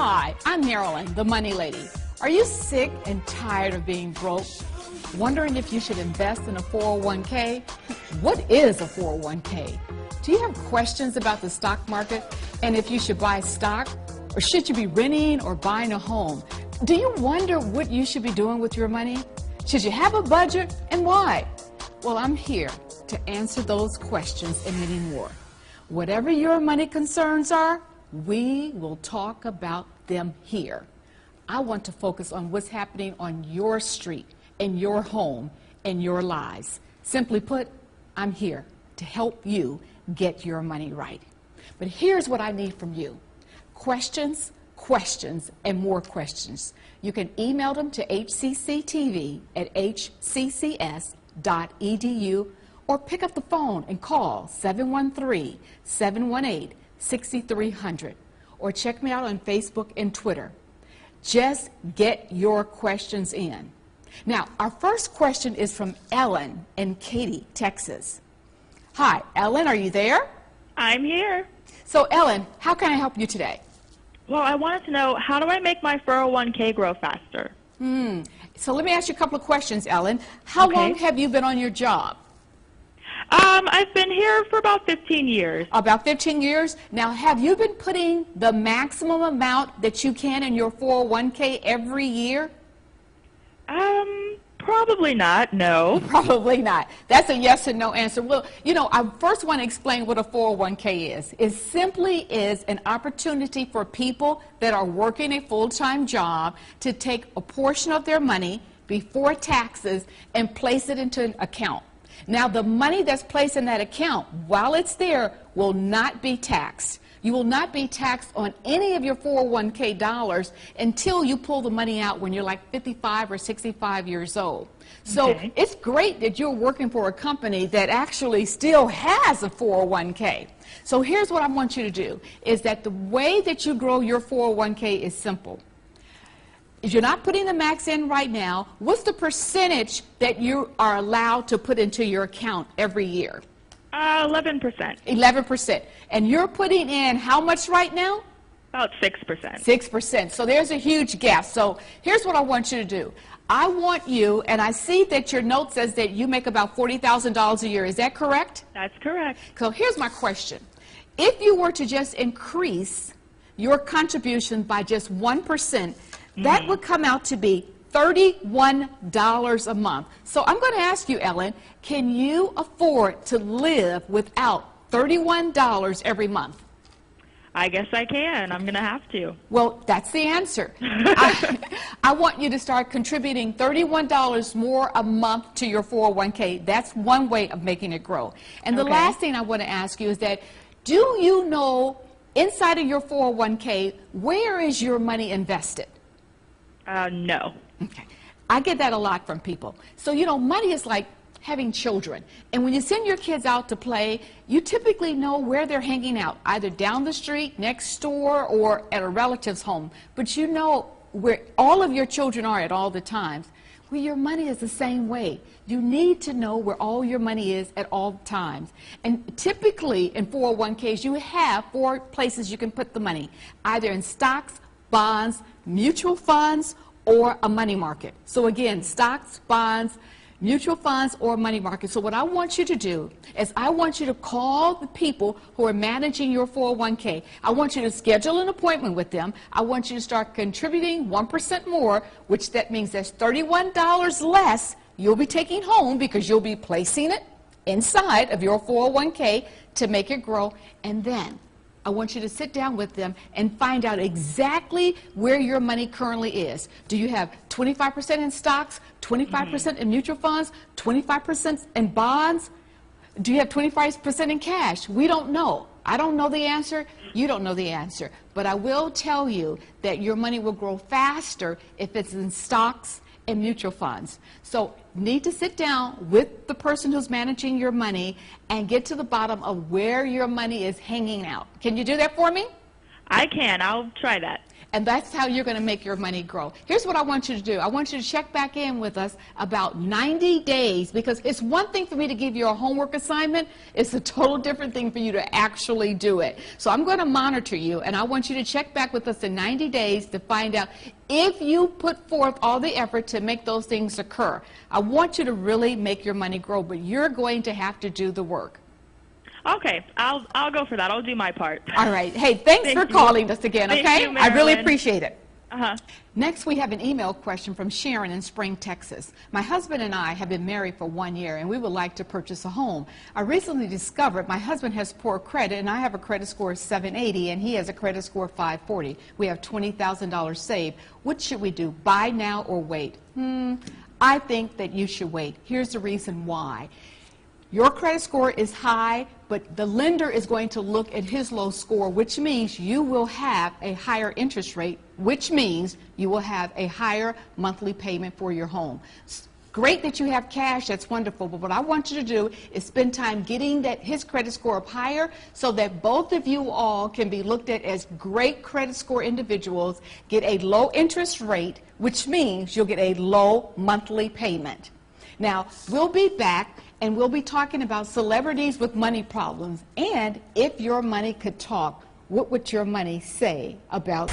Hi, I'm Marilyn, the Money Lady. Are you sick and tired of being broke? Wondering if you should invest in a 401k? What is a 401k? Do you have questions about the stock market and if you should buy stock? Or should you be renting or buying a home? Do you wonder what you should be doing with your money? Should you have a budget and why? Well, I'm here to answer those questions and many more. Whatever your money concerns are, we will talk about them here. I want to focus on what's happening on your street, in your home, in your lives. Simply put, I'm here to help you get your money right. But here's what I need from you. Questions, questions, and more questions. You can email them to hcctv@hccs.edu or pick up the phone and call 713-718-6300 or check me out on Facebook and Twitter. Just get your questions in. Now, our first question is from Ellen in Katy, Texas. Hi, Ellen, are you there? I'm here. So, Ellen, how can I help you today? Well, I wanted to know, how do I make my 401k grow faster? So let me ask you a couple of questions, Ellen. How long have you been on your job? I've been here for about 15 years. About 15 years? Now, have you been putting the maximum amount that you can in your 401k every year? Probably not, no. Probably not. That's a yes and no answer. Well, you know, I first want to explain what a 401k is. It simply is an opportunity for people that are working a full-time job to take a portion of their money before taxes and place it into an account. Now, the money that's placed in that account, while it's there, will not be taxed. You will not be taxed on any of your 401k dollars until you pull the money out when you're like 55 or 65 years old. So it's great that you're working for a company that actually still has a 401k. So here's what I want you to do, is that the way that you grow your 401k is simple. If you're not putting the max in right now, what's the percentage that you are allowed to put into your account every year? 11%. 11%. And you're putting in how much right now? About 6%. 6%. So there's a huge gap. So here's what I want you to do. I want you, and I see that your note says that you make about $40,000 a year. Is that correct? That's correct. So here's my question. If you were to just increase your contribution by just 1%, that would come out to be $31 a month. So I'm going to ask you, Ellen, can you afford to live without $31 every month? I guess I can. I'm going to have to. Well, that's the answer. I want you to start contributing $31 more a month to your 401k. That's one way of making it grow. And the last thing I want to ask you is that, do you know inside of your 401k, where is your money invested? No. Okay. I get that a lot from people. So, you know, money is like having children. And when you send your kids out to play, you typically know where they're hanging out, either down the street, next door, or at a relative's home. But you know where all of your children are at all the times. Well, your money is the same way. You need to know where all your money is at all times. And typically in 401ks, you have 4 places you can put the money, either in stocks, bonds, mutual funds, or a money market. So again, stocks, bonds, mutual funds, or money market. So what I want you to do is I want you to call the people who are managing your 401k. I want you to schedule an appointment with them. I want you to start contributing 1% more, which that means that's $31 less you'll be taking home because you'll be placing it inside of your 401k to make it grow. And then I want you to sit down with them and find out exactly where your money currently is. Do you have 25% in stocks, 25% in mutual funds, 25% in bonds? Do you have 25% in cash? We don't know. I don't know the answer. You don't know the answer. But I will tell you that your money will grow faster if it's in stocks and mutual funds. So need to sit down with the person who's managing your money and get to the bottom of where your money is hanging out. Can you do that for me? I can. I'll try that. And that's how you're going to make your money grow. Here's what I want you to do. I want you to check back in with us about 90 days, because it's one thing for me to give you a homework assignment. It's a total different thing for you to actually do it. So I'm going to monitor you, and I want you to check back with us in 90 days to find out if you put forth all the effort to make those things occur. I want you to really make your money grow, but you're going to have to do the work. Okay, I'll go for that. I'll do my part. All right. Hey, thanks for calling us again, okay? Thank you, I really Marilyn. appreciate it. Uh-huh. Next, we have an email question from Sharon in Spring, Texas. My husband and I have been married for 1 year, and we would like to purchase a home. I recently discovered my husband has poor credit, and I have a credit score of 780, and he has a credit score of 540. We have $20,000 saved. What should we do, buy now or wait? I think that you should wait. Here's the reason why. Your credit score is high, but the lender is going to look at his low score, which means you will have a higher interest rate, which means you will have a higher monthly payment for your home. It's great that you have cash, that's wonderful, but what I want you to do is spend time getting his credit score up higher so that both of you all can be looked at as great credit score individuals, get a low interest rate, which means you'll get a low monthly payment. Now, we'll be back and we'll be talking about celebrities with money problems, and if your money could talk, what would your money say about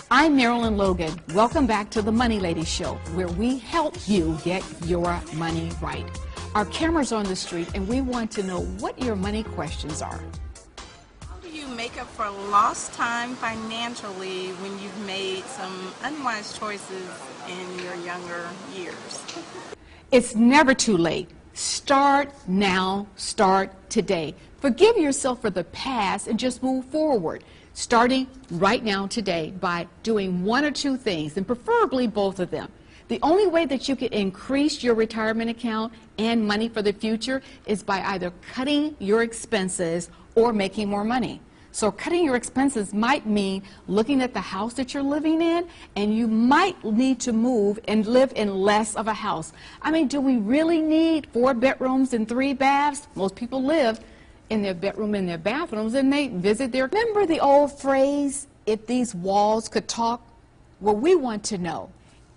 I'm Marilyn Logan. Welcome back to the Money Lady Show, where we help you get your money right. Our camera's on the street, and we want to know what your money questions are. How do you make up for lost time financially when you've made some unwise choices in your younger years? It's never too late. Start now, start today. Forgive yourself for the past and just move forward. Starting right now today by doing one or two things, and preferably both of them. The only way that you can increase your retirement account and money for the future is by either cutting your expenses or making more money. So cutting your expenses might mean looking at the house that you're living in, and you might need to move and live in less of a house. I mean, do we really need 4 bedrooms and 3 baths? Most people live in their bedroom and their bathrooms, and they visit their... Remember the old phrase, if these walls could talk? Well, we want to know,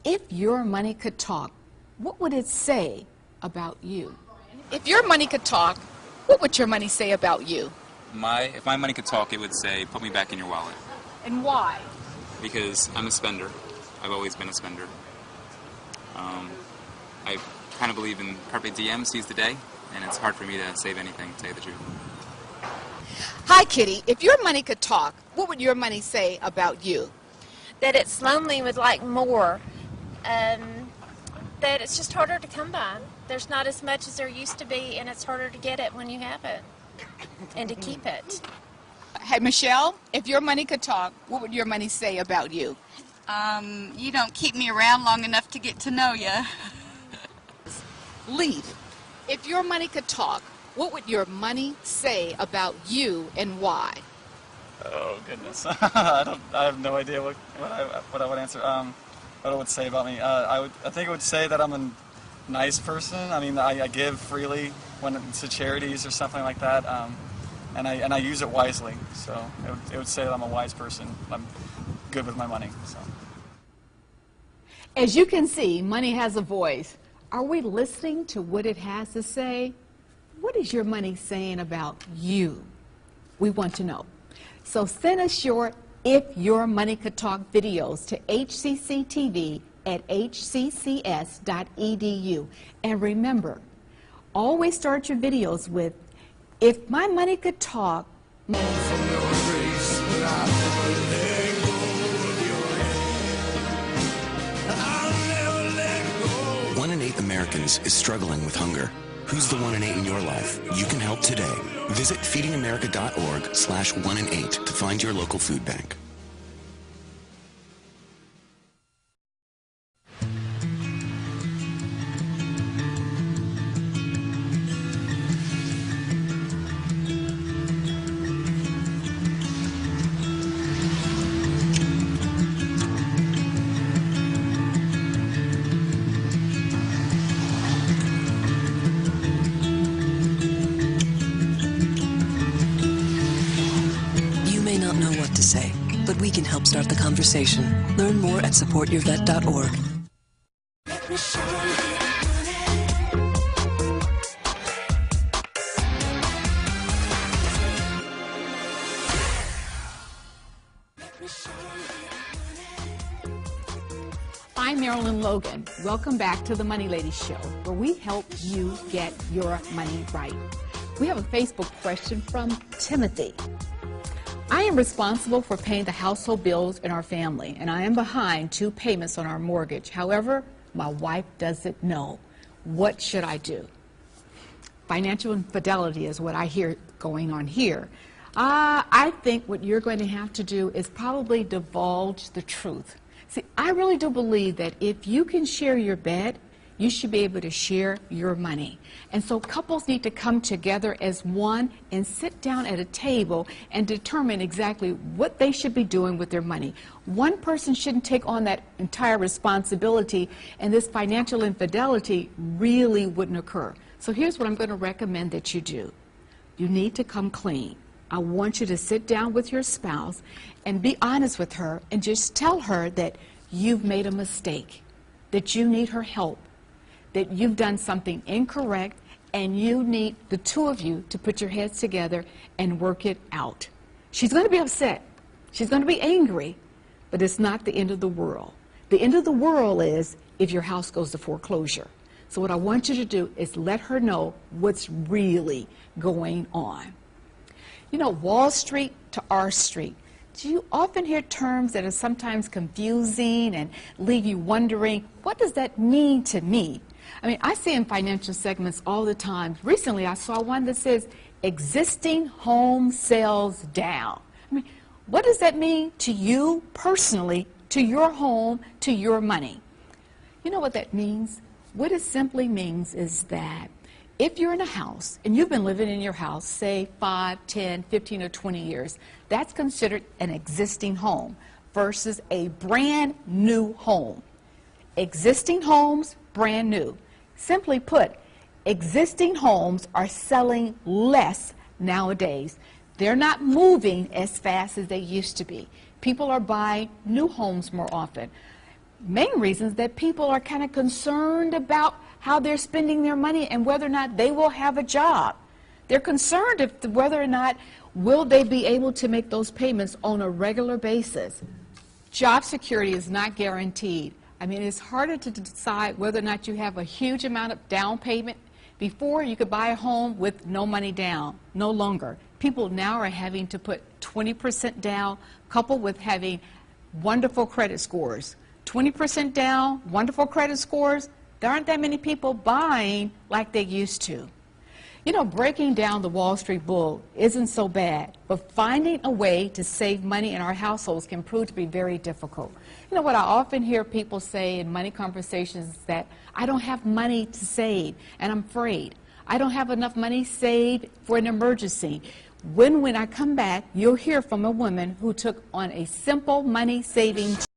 if your money could talk, what would it say about you? If your money could talk, what would your money say about you? If my money could talk, it would say, put me back in your wallet. And why? Because I'm a spender. I've always been a spender. I kind of believe in carpe diem, seize the day, and it's hard for me to save anything, to tell you the truth. Hi, Kitty. If your money could talk, what would your money say about you? That it's lonely and would like more. That it's just harder to come by. There's not as much as there used to be, and it's harder to get it when you have it and to keep it. Hey, Michelle, if your money could talk, what would your money say about you? You don't keep me around long enough to get to know you. Leaf, if your money could talk, what would your money say about you and why? Oh goodness, I have no idea what I would answer. What it would say about me? I think it would say that I'm a nice person. I mean, I give freely when it's to charities or something like that, and I use it wisely. So it would say that I'm a wise person. I'm good with my money. So. As you can see, money has a voice. Are we listening to what it has to say? What is your money saying about you? We want to know. So send us your If Your Money Could Talk videos to hcctv@hccs.edu. And remember, always start your videos with, if my money could talk. 1 in 8 Americans is struggling with hunger. Who's the 1 in 8 in your life? You can help today. Visit feedingamerica.org/1 in 8 to find your local food bank. can help start the conversation. Learn more at supportyourvet.org. I'm Marilyn Logan. Welcome back to the Money Lady Show, where we help you get your money right. We have a Facebook question from Timothy. I am responsible for paying the household bills in our family, and I am behind 2 payments on our mortgage. However, my wife doesn't know. What should I do? Financial infidelity is what I hear going on here. I think what you're going to have to do is probably divulge the truth. See, I really do believe that if you can share your bed, you should be able to share your money. And so couples need to come together as one and sit down at a table and determine exactly what they should be doing with their money. One person shouldn't take on that entire responsibility, and this financial infidelity really wouldn't occur. So here's what I'm going to recommend that you do. You need to come clean. I want you to sit down with your spouse and be honest with her and just tell her that you've made a mistake, that you need her help, that you've done something incorrect, and you need the 2 of you to put your heads together and work it out. She's going to be upset. She's going to be angry, but it's not the end of the world. The end of the world is if your house goes to foreclosure. So what I want you to do is let her know what's really going on. You know, Wall Street to R Street. Do you often hear terms that are sometimes confusing and leave you wondering, what does that mean to me? I mean, I see in financial segments all the time. Recently, I saw one that says, existing home sales down. I mean, what does that mean to you personally, to your home, to your money? You know what that means? What it simply means is that if you're in a house and you've been living in your house, say 5, 10, 15, or 20 years, that's considered an existing home versus a brand new home. Existing homes, brand new. Simply put, existing homes are selling less nowadays. They're not moving as fast as they used to be. People are buying new homes more often. Main reasons that people are kind of concerned about how they're spending their money and whether or not they will have a job. They're concerned if whether or not will they be able to make those payments on a regular basis. Job security is not guaranteed. I mean, it's harder to decide whether or not you have a huge amount of down payment. Before, you could buy a home with no money down. No longer. People now are having to put 20% down, coupled with having wonderful credit scores. 20% down, wonderful credit scores. There aren't that many people buying like they used to. You know, breaking down the Wall Street bull isn't so bad, but finding a way to save money in our households can prove to be very difficult. You know, what I often hear people say in money conversations is that I don't have money to save, and I'm afraid. I don't have enough money saved for an emergency. When I come back, you'll hear from a woman who took on a simple money saving